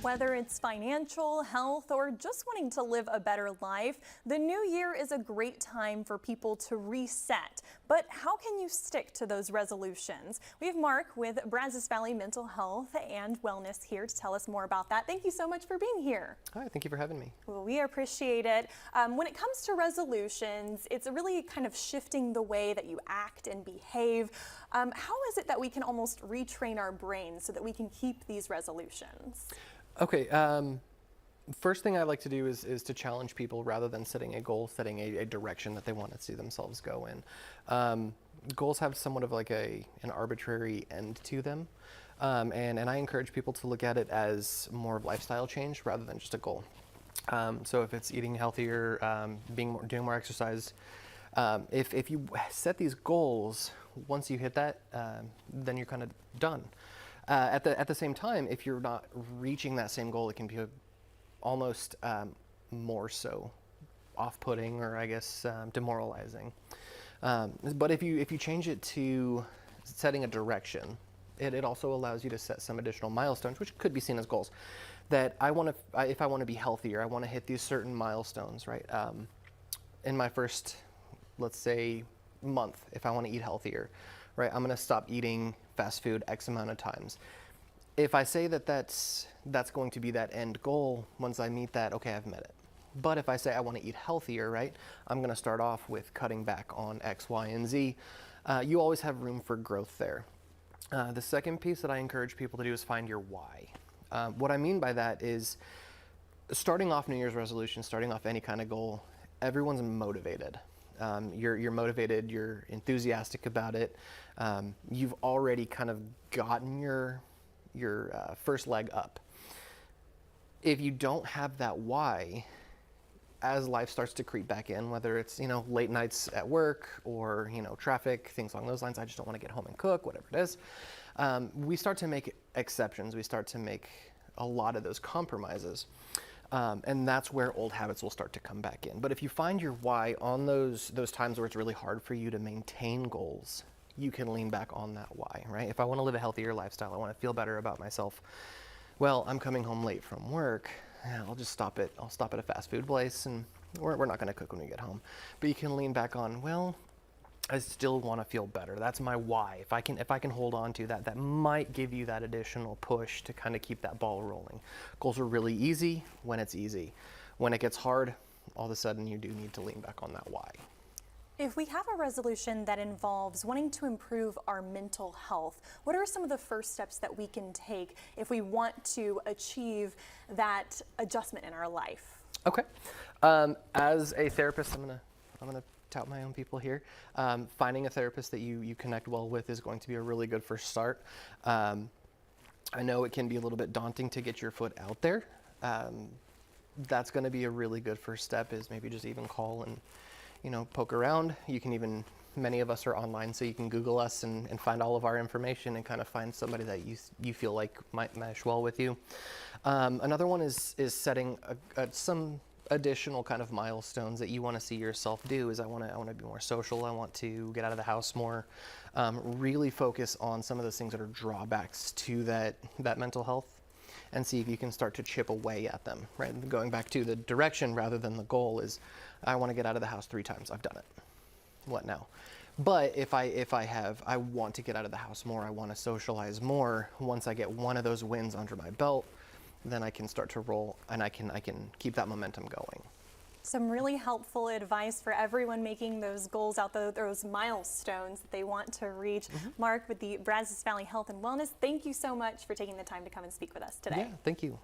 Whether it's financial, health, or just wanting to live a better life, the new year is a great time for people to reset. But how can you stick to those resolutions? We have Mark with Brazos Valley Mental Health and Wellness here to tell us more about that. Thank you so much for being here. Hi, thank you for having me. Well, we appreciate it. When it comes to resolutions, it's really kind of shifting the way that you act and behave. How is it that we can almost retrain our brains so that we can keep these resolutions? Okay, first thing I like to do is to challenge people rather than setting a goal, setting a direction that they want to see themselves go in. Goals have somewhat of like an arbitrary end to them, and I encourage people to look at it as more of lifestyle change rather than just a goal. So if it's eating healthier, doing more exercise, if you set these goals, once you hit that, then you're kind of done. At the same time, if you're not reaching that same goal, it can be almost more so off-putting, or I guess demoralizing. But if you change it to setting a direction, it also allows you to set some additional milestones, which could be seen as goals. That if I want to be healthier, I want to hit these certain milestones, right? In my first, let's say, month, if I want to eat healthier, right, I'm going to stop eating fast food X amount of times. If I say that that's going to be that end goal, once I meet that, okay, I've met it. But if I say I want to eat healthier, right, I'm going to start off with cutting back on X, Y, and Z. You always have room for growth there. The second piece that I encourage people to do is find your why. What I mean by that is starting off New Year's resolution, starting off any kind of goal, everyone's motivated. You're motivated, you're enthusiastic about it. You've already kind of gotten your first leg up. If you don't have that why, as life starts to creep back in, whether it's, late nights at work or, traffic, things along those lines, I just don't want to get home and cook, whatever it is, we start to make exceptions. We start to make a lot of those compromises. And that's where old habits will start to come back in. But if you find your why on those times where it's really hard for you to maintain goals, you can lean back on that why, right? If I want to live a healthier lifestyle, I want to feel better about myself. Well, I'm coming home late from work. I'll just stop at a fast food place, and we're not going to cook when we get home. But you can lean back on, well, I still want to feel better. That's my why. If I can hold on to that, that might give you that additional push to kind of keep that ball rolling. Goals are really easy when it's easy. When it gets hard, all of a sudden you do need to lean back on that why. If we have a resolution that involves wanting to improve our mental health, what are some of the first steps that we can take if we want to achieve that adjustment in our life? Okay. As a therapist, I'm gonna tout my own people here. Finding a therapist that you connect well with is going to be a really good first start. I know it can be a little bit daunting to get your foot out there. That's going to be a really good first step, is maybe just even call and poke around. You can even, many of us are online, so you can Google us and find all of our information and kind of find somebody that you feel like might mesh well with you. Another one is setting some additional kind of milestones that you want to see yourself do. Is I want to be more social. I want to get out of the house more. Really focus on some of those things that are drawbacks to that mental health, and see if you can start to chip away at them. Right, going back to the direction rather than the goal is, I want to get out of the house 3 times. I've done it. What now? But if I want to get out of the house more. I want to socialize more. Once I get one of those wins under my belt, then I can start to roll, and I can keep that momentum going. Some really helpful advice for everyone making those goals out, those milestones that they want to reach. Mark with the Brazos Valley Health and Wellness, thank you so much for taking the time to come and speak with us today. Yeah, thank you.